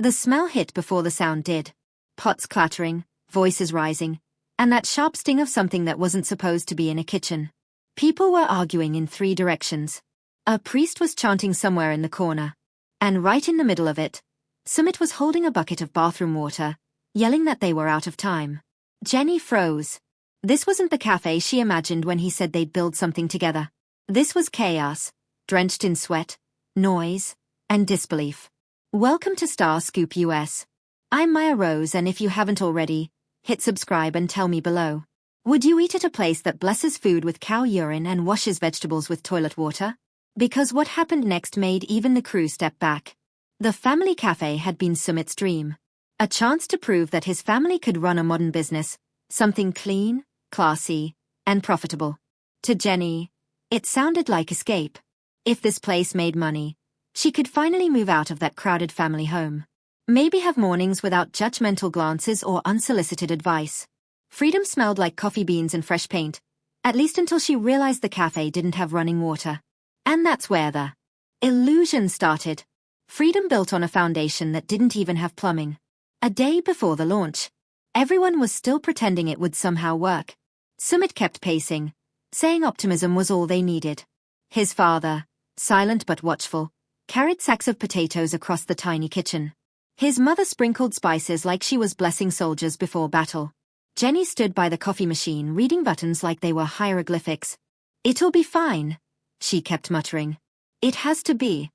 The smell hit before the sound did. Pots clattering, voices rising, and that sharp sting of something that wasn't supposed to be in a kitchen. People were arguing in 3 directions. A priest was chanting somewhere in the corner. And right in the middle of it, Sumit was holding a bucket of bathroom water, yelling that they were out of time. Jenny froze. This wasn't the cafe she imagined when he said they'd build something together. This was chaos, drenched in sweat, noise, and disbelief. Welcome to Star Scoop US. I'm Maya Rose, and if you haven't already, hit subscribe and tell me below. Would you eat at a place that blesses food with cow urine and washes vegetables with toilet water? Because what happened next made even the crew step back. The family cafe had been Sumit's dream. A chance to prove that his family could run a modern business, something clean, classy, and profitable. To Jenny, it sounded like escape. If this place made money, she could finally move out of that crowded family home. Maybe have mornings without judgmental glances or unsolicited advice. Freedom smelled like coffee beans and fresh paint, at least until she realized the cafe didn't have running water. And that's where the illusion started. Freedom built on a foundation that didn't even have plumbing. A day before the launch, everyone was still pretending it would somehow work. Sumit kept pacing, saying optimism was all they needed. His father, silent but watchful, carried sacks of potatoes across the tiny kitchen. His mother sprinkled spices like she was blessing soldiers before battle. Jenny stood by the coffee machine reading buttons like they were hieroglyphics. "It'll be fine," she kept muttering. "It has to be."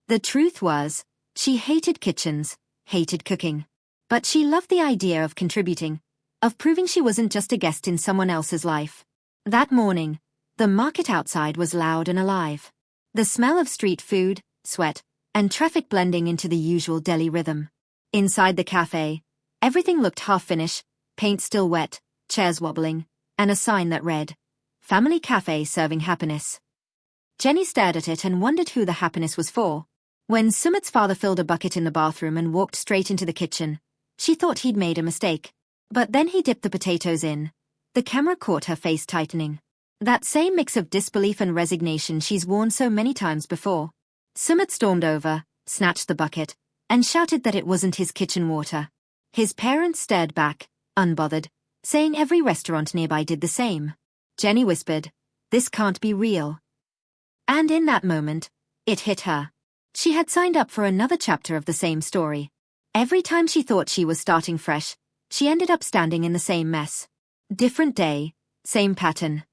The truth was, she hated kitchens, hated cooking. But she loved the idea of contributing, of proving she wasn't just a guest in someone else's life. That morning, the market outside was loud and alive. The smell of street food, sweat, and traffic blending into the usual Delhi rhythm. Inside the cafe, everything looked half-finished, paint still wet, chairs wobbling, and a sign that read, "Family Cafe Serving Happiness." Jenny stared at it and wondered who the happiness was for. When Sumit's father filled a bucket in the bathroom and walked straight into the kitchen, she thought he'd made a mistake. But then he dipped the potatoes in. The camera caught her face tightening. That same mix of disbelief and resignation she's worn so many times before. Sumit stormed over, snatched the bucket, and shouted that it wasn't his kitchen water. His parents stared back, unbothered, saying every restaurant nearby did the same. Jenny whispered, "This can't be real." And in that moment, it hit her. She had signed up for another chapter of the same story. Every time she thought she was starting fresh, she ended up standing in the same mess. Different day, same pattern.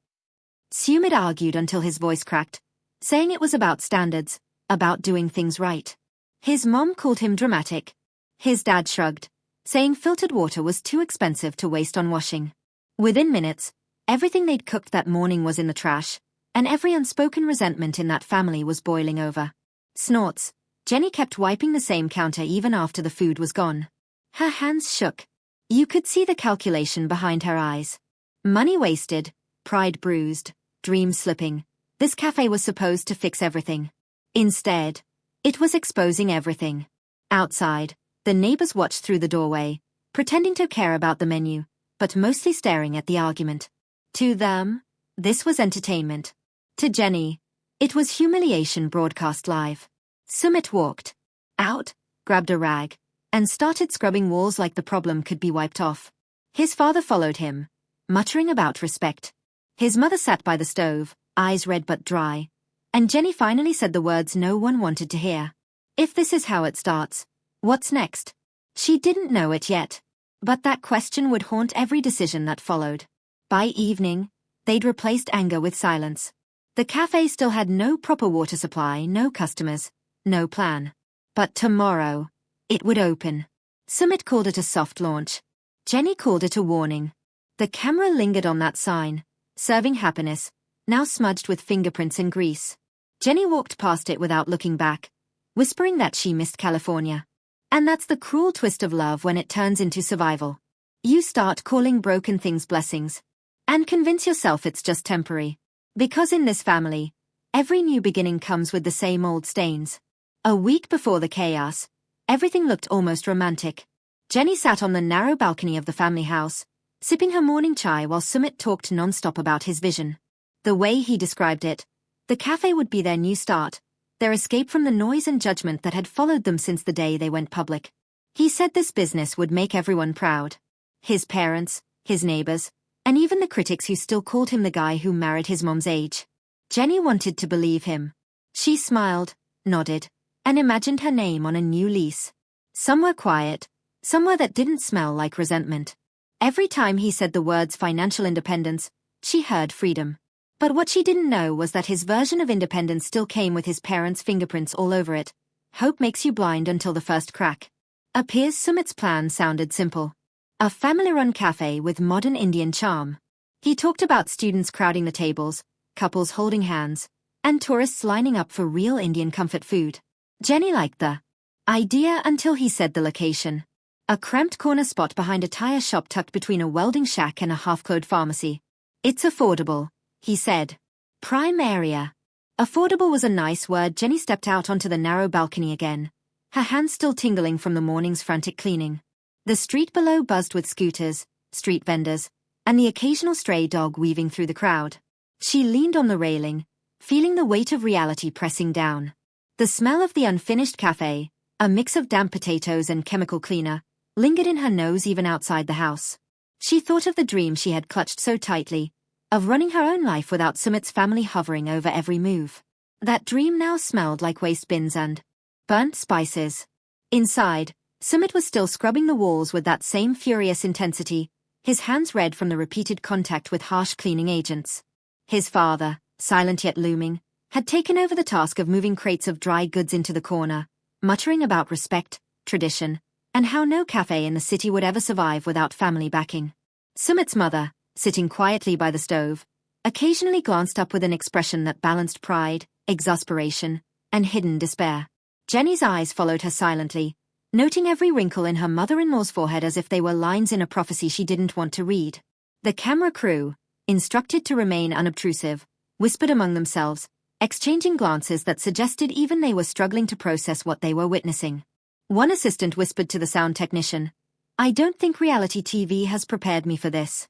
Sumit argued until his voice cracked, saying it was about standards, about doing things right. His mom called him dramatic. His dad shrugged, saying filtered water was too expensive to waste on washing. Within minutes, everything they'd cooked that morning was in the trash, and every unspoken resentment in that family was boiling over. Snorts. Jenny kept wiping the same counter even after the food was gone. Her hands shook. You could see the calculation behind her eyes. Money wasted, pride bruised, dreams slipping. This cafe was supposed to fix everything. Instead, it was exposing everything. Outside, the neighbors watched through the doorway, pretending to care about the menu, but mostly staring at the argument. To them, this was entertainment. To Jenny, it was humiliation broadcast live. Sumit walked out, grabbed a rag, and started scrubbing walls like the problem could be wiped off. His father followed him, muttering about respect. His mother sat by the stove, eyes red but dry, and Jenny finally said the words no one wanted to hear. If this is how it starts, what's next? She didn't know it yet, but that question would haunt every decision that followed. By evening, they'd replaced anger with silence. The cafe still had no proper water supply, no customers, no plan. But tomorrow, it would open. Sumit called it a soft launch. Jenny called it a warning. The camera lingered on that sign, serving happiness, now smudged with fingerprints and grease. Jenny walked past it without looking back, whispering that she missed California. And that's the cruel twist of love when it turns into survival. You start calling broken things blessings, and convince yourself it's just temporary. Because in this family, every new beginning comes with the same old stains. A week before the chaos, everything looked almost romantic. Jenny sat on the narrow balcony of the family house, sipping her morning chai while Sumit talked nonstop about his vision. The way he described it, the cafe would be their new start, their escape from the noise and judgment that had followed them since the day they went public. He said this business would make everyone proud. His parents, his neighbors, and even the critics who still called him the guy who married his mom's age. Jenny wanted to believe him. She smiled, nodded, and imagined her name on a new lease. Somewhere quiet, somewhere that didn't smell like resentment. Every time he said the words financial independence, she heard freedom. But what she didn't know was that his version of independence still came with his parents' fingerprints all over it. Hope makes you blind until the first crack. Appears Sumit's plan sounded simple. A family-run cafe with modern Indian charm. He talked about students crowding the tables, couples holding hands, and tourists lining up for real Indian comfort food. Jenny liked the idea until he said the location. A cramped corner spot behind a tire shop tucked between a welding shack and a half-closed pharmacy. It's affordable, he said. Prime area. Affordable was a nice word. Jenny stepped out onto the narrow balcony again, her hands still tingling from the morning's frantic cleaning. The street below buzzed with scooters, street vendors, and the occasional stray dog weaving through the crowd. She leaned on the railing, feeling the weight of reality pressing down. The smell of the unfinished cafe, a mix of damp potatoes and chemical cleaner, lingered in her nose even outside the house. She thought of the dream she had clutched so tightly, of running her own life without Sumit's family hovering over every move. That dream now smelled like waste bins and burnt spices. Inside, Sumit was still scrubbing the walls with that same furious intensity, his hands red from the repeated contact with harsh cleaning agents. His father, silent yet looming, had taken over the task of moving crates of dry goods into the corner, muttering about respect, tradition, and how no cafe in the city would ever survive without family backing. Sumit's mother, sitting quietly by the stove, occasionally glanced up with an expression that balanced pride, exasperation, and hidden despair. Jenny's eyes followed her silently, noting every wrinkle in her mother-in-law's forehead as if they were lines in a prophecy she didn't want to read. The camera crew, instructed to remain unobtrusive, whispered among themselves, exchanging glances that suggested even they were struggling to process what they were witnessing. One assistant whispered to the sound technician, "I don't think reality TV has prepared me for this."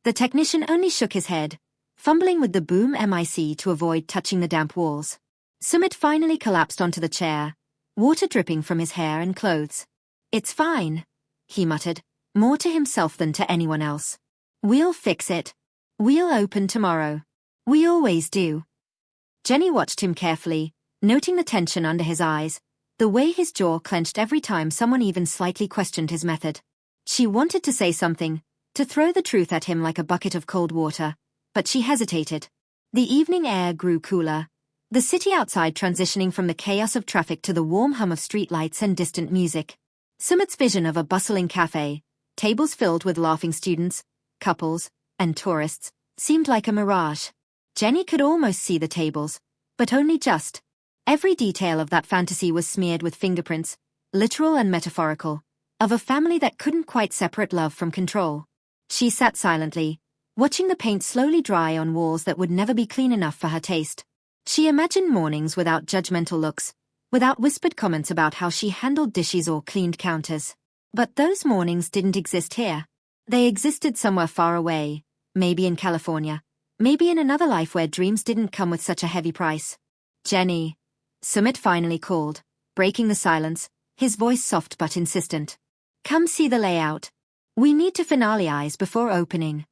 The technician only shook his head, fumbling with the boom mic to avoid touching the damp walls. Sumit finally collapsed onto the chair, water dripping from his hair and clothes. "It's fine," he muttered, more to himself than to anyone else. "We'll fix it. We'll open tomorrow. We always do." Jenny watched him carefully, noting the tension under his eyes, the way his jaw clenched every time someone even slightly questioned his method. She wanted to say something, to throw the truth at him like a bucket of cold water, but she hesitated. The evening air grew cooler, the city outside transitioning from the chaos of traffic to the warm hum of streetlights and distant music. Sumit's vision of a bustling cafe, tables filled with laughing students, couples, and tourists, seemed like a mirage. Jenny could almost see the tables, but only just. Every detail of that fantasy was smeared with fingerprints, literal and metaphorical, of a family that couldn't quite separate love from control. She sat silently, watching the paint slowly dry on walls that would never be clean enough for her taste. She imagined mornings without judgmental looks, without whispered comments about how she handled dishes or cleaned counters. But those mornings didn't exist here. They existed somewhere far away, maybe in California, maybe in another life where dreams didn't come with such a heavy price. "Jenny," Sumit finally called, breaking the silence, his voice soft but insistent. "Come see the layout. We need to finalize before opening."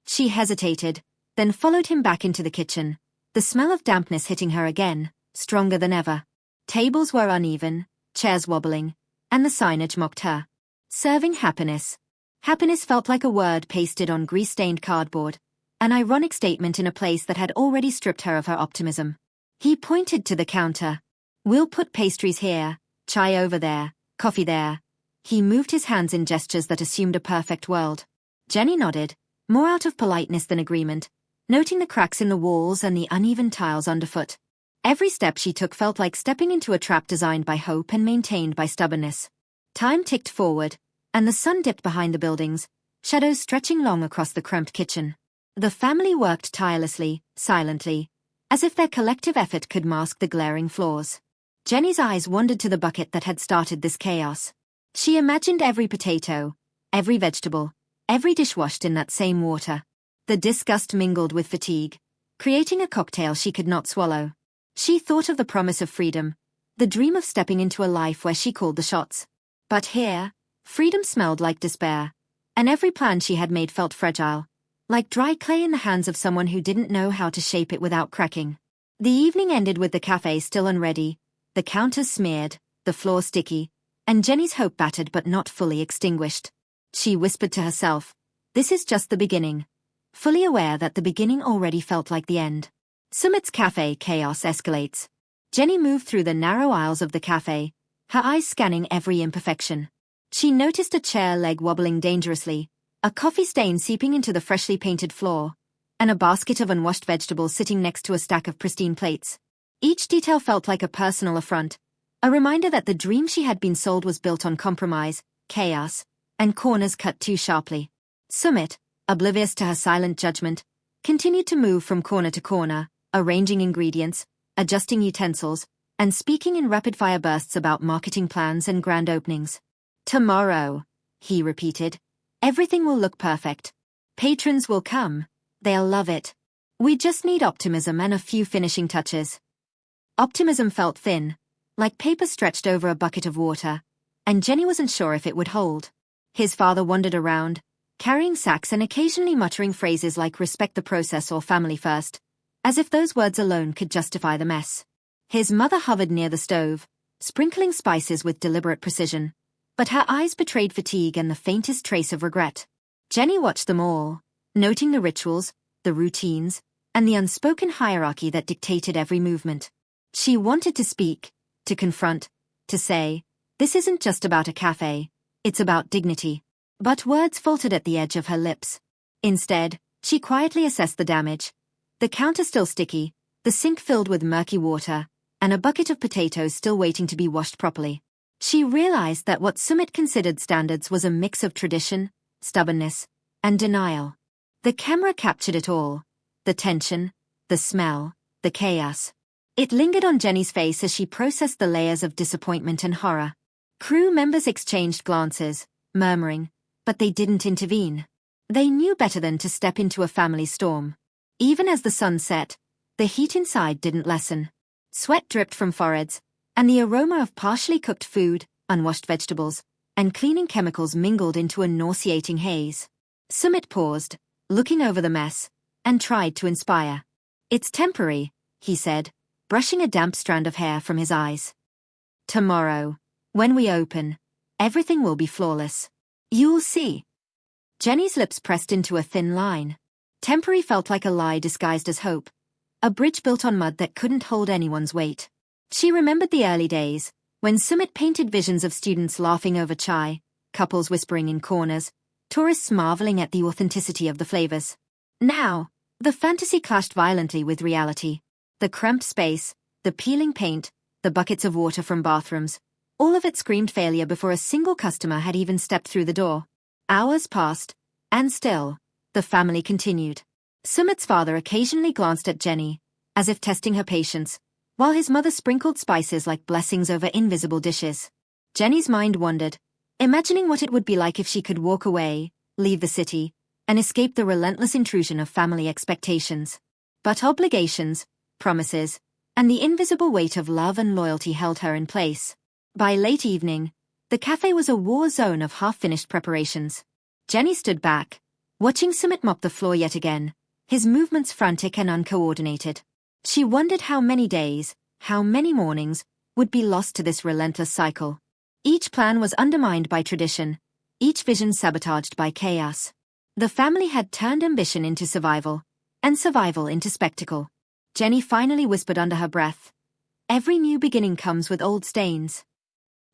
She hesitated, then followed him back into the kitchen, the smell of dampness hitting her again, stronger than ever. Tables were uneven, chairs wobbling, and the signage mocked her. Serving happiness. Happiness felt like a word pasted on grease-stained cardboard, an ironic statement in a place that had already stripped her of her optimism. He pointed to the counter. "We'll put pastries here, chai over there, coffee there." He moved his hands in gestures that assumed a perfect world. Jenny nodded, more out of politeness than agreement, noting the cracks in the walls and the uneven tiles underfoot. Every step she took felt like stepping into a trap designed by hope and maintained by stubbornness. Time ticked forward, and the sun dipped behind the buildings, shadows stretching long across the cramped kitchen. The family worked tirelessly, silently, as if their collective effort could mask the glaring flaws. Jenny's eyes wandered to the bucket that had started this chaos. She imagined every potato, every vegetable, every dish washed in that same water. The disgust mingled with fatigue, creating a cocktail she could not swallow. She thought of the promise of freedom, the dream of stepping into a life where she called the shots. But here, freedom smelled like despair, and every plan she had made felt fragile, like dry clay in the hands of someone who didn't know how to shape it without cracking. The evening ended with the cafe still unready, the counters smeared, the floor sticky, and Jenny's hope battered but not fully extinguished. She whispered to herself, "This is just the beginning," fully aware that the beginning already felt like the end. Sumit's cafe chaos escalates. Jenny moved through the narrow aisles of the cafe, her eyes scanning every imperfection. She noticed a chair leg wobbling dangerously, a coffee stain seeping into the freshly painted floor, and a basket of unwashed vegetables sitting next to a stack of pristine plates. Each detail felt like a personal affront, a reminder that the dream she had been sold was built on compromise, chaos, and corners cut too sharply. Sumit, oblivious to her silent judgment, continued to move from corner to corner, arranging ingredients, adjusting utensils, and speaking in rapid-fire bursts about marketing plans and grand openings. "Tomorrow," he repeated, "everything will look perfect. Patrons will come. They'll love it. We just need optimism and a few finishing touches." Optimism felt thin, like paper stretched over a bucket of water, and Jenny wasn't sure if it would hold. His father wandered around, carrying sacks and occasionally muttering phrases like "respect the process" or "family first," as if those words alone could justify the mess. His mother hovered near the stove, sprinkling spices with deliberate precision, but her eyes betrayed fatigue and the faintest trace of regret. Jenny watched them all, noting the rituals, the routines, and the unspoken hierarchy that dictated every movement. She wanted to speak, to confront, to say, "This isn't just about a cafe, it's about dignity." But words faltered at the edge of her lips. Instead, she quietly assessed the damage. The counter still sticky, the sink filled with murky water, and a bucket of potatoes still waiting to be washed properly. She realized that what Sumit considered standards was a mix of tradition, stubbornness, and denial. The camera captured it all: the tension, the smell, the chaos. It lingered on Jenny's face as she processed the layers of disappointment and horror. Crew members exchanged glances, murmuring, but they didn't intervene. They knew better than to step into a family storm. Even as the sun set, the heat inside didn't lessen. Sweat dripped from foreheads, and the aroma of partially cooked food, unwashed vegetables, and cleaning chemicals mingled into a nauseating haze. Sumit paused, looking over the mess, and tried to inspire. "It's temporary," he said, brushing a damp strand of hair from his eyes. "Tomorrow, when we open, everything will be flawless. You'll see." Jenny's lips pressed into a thin line. Temporary felt like a lie disguised as hope, a bridge built on mud that couldn't hold anyone's weight. She remembered the early days, when Sumit painted visions of students laughing over chai, couples whispering in corners, tourists marveling at the authenticity of the flavors. Now, the fantasy clashed violently with reality. The cramped space, the peeling paint, the buckets of water from bathrooms, all of it screamed failure before a single customer had even stepped through the door. Hours passed, and still, the family continued. Sumit's father occasionally glanced at Jenny, as if testing her patience, while his mother sprinkled spices like blessings over invisible dishes. Jenny's mind wandered, imagining what it would be like if she could walk away, leave the city, and escape the relentless intrusion of family expectations. But obligations, promises, and the invisible weight of love and loyalty held her in place. By late evening, the cafe was a war zone of half-finished preparations. Jenny stood back, watching Sumit mop the floor yet again, his movements frantic and uncoordinated. She wondered how many days, how many mornings, would be lost to this relentless cycle. Each plan was undermined by tradition, each vision sabotaged by chaos. The family had turned ambition into survival, and survival into spectacle. Jenny finally whispered under her breath, "Every new beginning comes with old stains."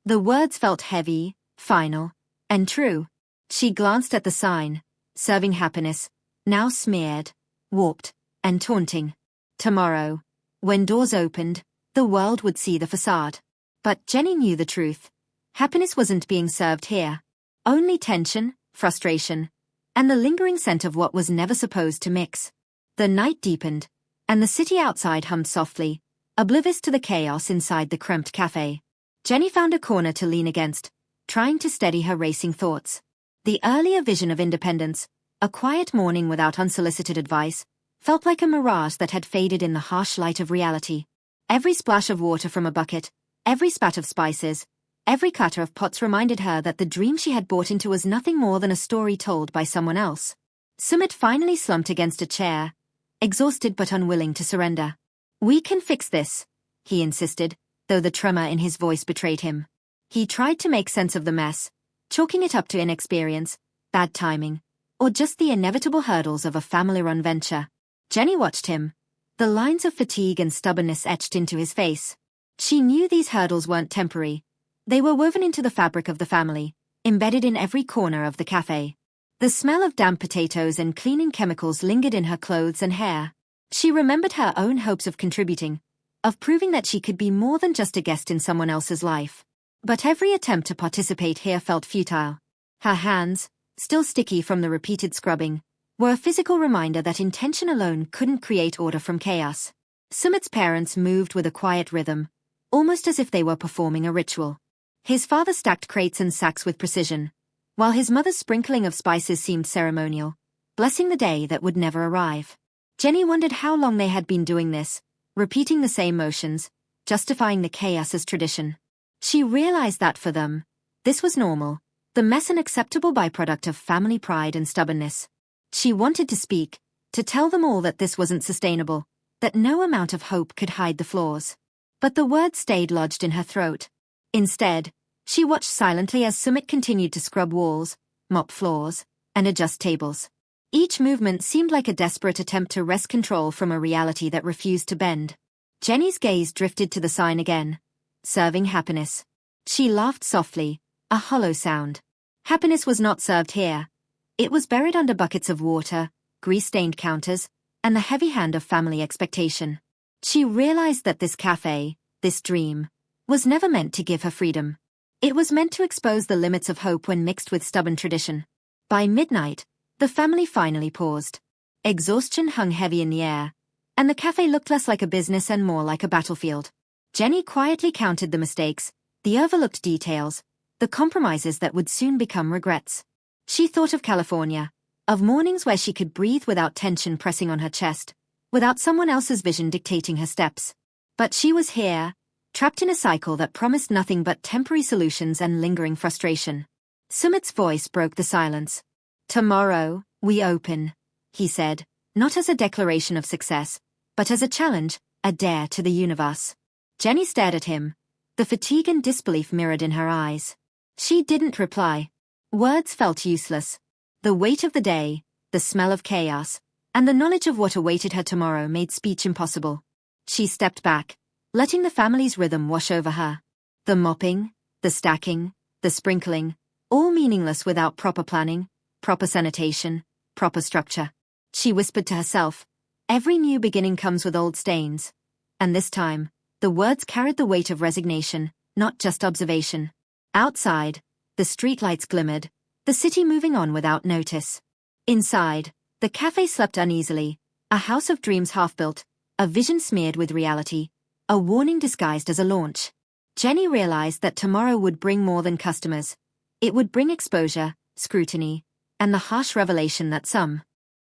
The words felt heavy, final, and true. She glanced at the sign, "Serving happiness," now smeared, warped, and taunting. Tomorrow, when doors opened, the world would see the facade. But Jenny knew the truth. Happiness wasn't being served here. Only tension, frustration, and the lingering scent of what was never supposed to mix. The night deepened, and the city outside hummed softly, oblivious to the chaos inside the cramped cafe. Jenny found a corner to lean against, trying to steady her racing thoughts. The earlier vision of independence, a quiet morning without unsolicited advice, felt like a mirage that had faded in the harsh light of reality. Every splash of water from a bucket, every spat of spices, every clatter of pots reminded her that the dream she had bought into was nothing more than a story told by someone else. Sumit finally slumped against a chair, exhausted but unwilling to surrender. "We can fix this," he insisted, though the tremor in his voice betrayed him. He tried to make sense of the mess, chalking it up to inexperience, bad timing, or just the inevitable hurdles of a family-run venture. Jenny watched him, the lines of fatigue and stubbornness etched into his face. She knew these hurdles weren't temporary. They were woven into the fabric of the family, embedded in every corner of the cafe. The smell of damp potatoes and cleaning chemicals lingered in her clothes and hair. She remembered her own hopes of contributing, of proving that she could be more than just a guest in someone else's life. But every attempt to participate here felt futile. Her hands, still sticky from the repeated scrubbing, were a physical reminder that intention alone couldn't create order from chaos. Sumit's parents moved with a quiet rhythm, almost as if they were performing a ritual. His father stacked crates and sacks with precision, while his mother's sprinkling of spices seemed ceremonial, blessing the day that would never arrive. Jenny wondered how long they had been doing this, repeating the same motions, justifying the chaos as tradition. She realized that for them, this was normal, the mess an acceptable byproduct of family pride and stubbornness. She wanted to speak, to tell them all that this wasn't sustainable, that no amount of hope could hide the flaws. But the words stayed lodged in her throat. Instead, she watched silently as Sumit continued to scrub walls, mop floors, and adjust tables. Each movement seemed like a desperate attempt to wrest control from a reality that refused to bend. Jenny's gaze drifted to the sign again. Serving happiness. She laughed softly, a hollow sound. Happiness was not served here. It was buried under buckets of water, grease-stained counters, and the heavy hand of family expectation. She realized that this cafe, this dream, was never meant to give her freedom. It was meant to expose the limits of hope when mixed with stubborn tradition. By midnight, the family finally paused. Exhaustion hung heavy in the air, and the cafe looked less like a business and more like a battlefield. Jenny quietly counted the mistakes, the overlooked details, the compromises that would soon become regrets. She thought of California, of mornings where she could breathe without tension pressing on her chest, without someone else's vision dictating her steps. But she was here, trapped in a cycle that promised nothing but temporary solutions and lingering frustration. Sumit's voice broke the silence. "Tomorrow, we open," he said, not as a declaration of success, but as a challenge, a dare to the universe. Jenny stared at him, the fatigue and disbelief mirrored in her eyes. She didn't reply. Words felt useless. The weight of the day, the smell of chaos, and the knowledge of what awaited her tomorrow made speech impossible. She stepped back, letting the family's rhythm wash over her. The mopping, the stacking, the sprinkling, all meaningless without proper planning, proper sanitation, proper structure. She whispered to herself, "Every new beginning comes with old stains." And this time, the words carried the weight of resignation, not just observation. Outside, the streetlights glimmered, the city moving on without notice. Inside, the cafe slept uneasily, a house of dreams half-built, a vision smeared with reality, a warning disguised as a launch. Jenny realized that tomorrow would bring more than customers. It would bring exposure, scrutiny, and the harsh revelation that some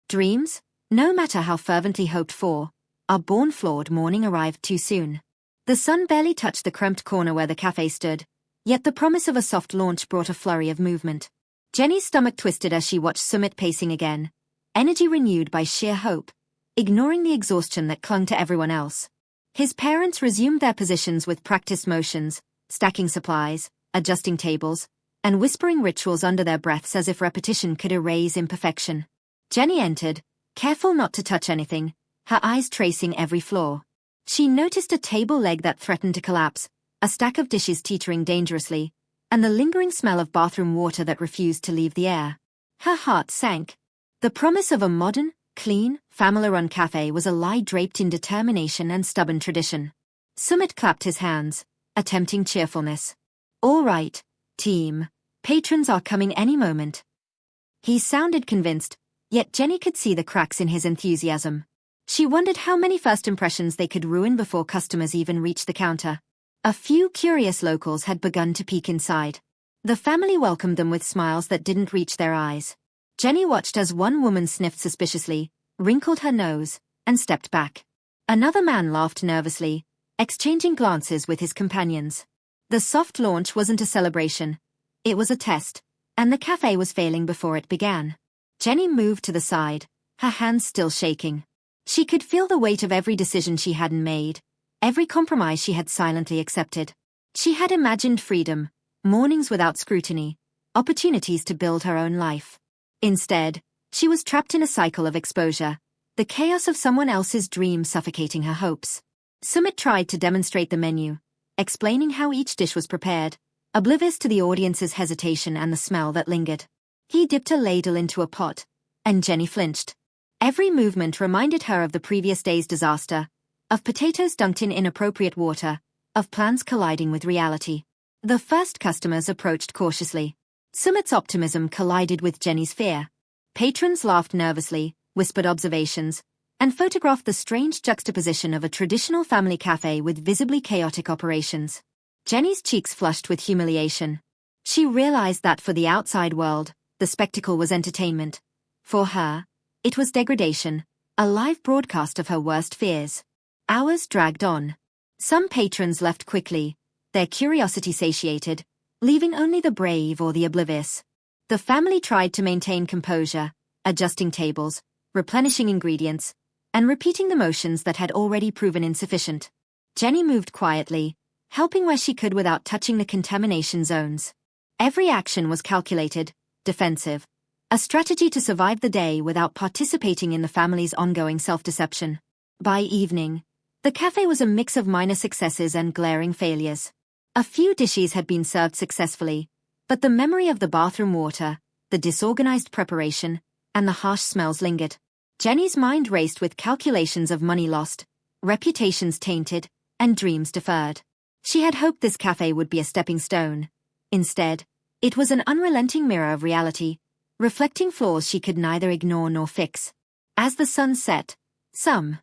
dreams, no matter how fervently hoped for, are born flawed. Morning arrived too soon. The sun barely touched the cramped corner where the cafe stood, yet the promise of a soft launch brought a flurry of movement. Jenny's stomach twisted as she watched Sumit pacing again, energy renewed by sheer hope, ignoring the exhaustion that clung to everyone else. His parents resumed their positions with practiced motions, stacking supplies, adjusting tables, and whispering rituals under their breaths as if repetition could erase imperfection. Jenny entered, careful not to touch anything, her eyes tracing every flaw. She noticed a table leg that threatened to collapse, a stack of dishes teetering dangerously, and the lingering smell of bathroom water that refused to leave the air. Her heart sank. The promise of a modern, clean, family-run cafe was a lie draped in determination and stubborn tradition. Sumit clapped his hands, attempting cheerfulness. "All right, team. Patrons are coming any moment." He sounded convinced, yet Jenny could see the cracks in his enthusiasm. She wondered how many first impressions they could ruin before customers even reached the counter. A few curious locals had begun to peek inside. The family welcomed them with smiles that didn't reach their eyes. Jenny watched as one woman sniffed suspiciously, wrinkled her nose, and stepped back. Another man laughed nervously, exchanging glances with his companions. The soft launch wasn't a celebration. It was a test, and the cafe was failing before it began. Jenny moved to the side, her hands still shaking. She could feel the weight of every decision she hadn't made, every compromise she had silently accepted. She had imagined freedom, mornings without scrutiny, opportunities to build her own life. Instead, she was trapped in a cycle of exposure, the chaos of someone else's dream suffocating her hopes. Sumit tried to demonstrate the menu, explaining how each dish was prepared, oblivious to the audience's hesitation and the smell that lingered. He dipped a ladle into a pot, and Jenny flinched. Every movement reminded her of the previous day's disaster, of potatoes dunked in inappropriate water, of plans colliding with reality. The first customers approached cautiously. Sumit's optimism collided with Jenny's fear. Patrons laughed nervously, whispered observations, and photographed the strange juxtaposition of a traditional family cafe with visibly chaotic operations. Jenny's cheeks flushed with humiliation. She realized that for the outside world, the spectacle was entertainment. For her, it was degradation, a live broadcast of her worst fears. Hours dragged on. Some patrons left quickly, their curiosity satiated, leaving only the brave or the oblivious. The family tried to maintain composure, adjusting tables, replenishing ingredients, and repeating the motions that had already proven insufficient. Jenny moved quietly, helping where she could without touching the contamination zones. Every action was calculated, defensive, a strategy to survive the day without participating in the family's ongoing self-deception. By evening, the cafe was a mix of minor successes and glaring failures. A few dishes had been served successfully, but the memory of the bathroom water, the disorganized preparation, and the harsh smells lingered. Jenny's mind raced with calculations of money lost, reputations tainted, and dreams deferred. She had hoped this cafe would be a stepping stone. Instead, it was an unrelenting mirror of reality, reflecting flaws she could neither ignore nor fix. As the sun set, some,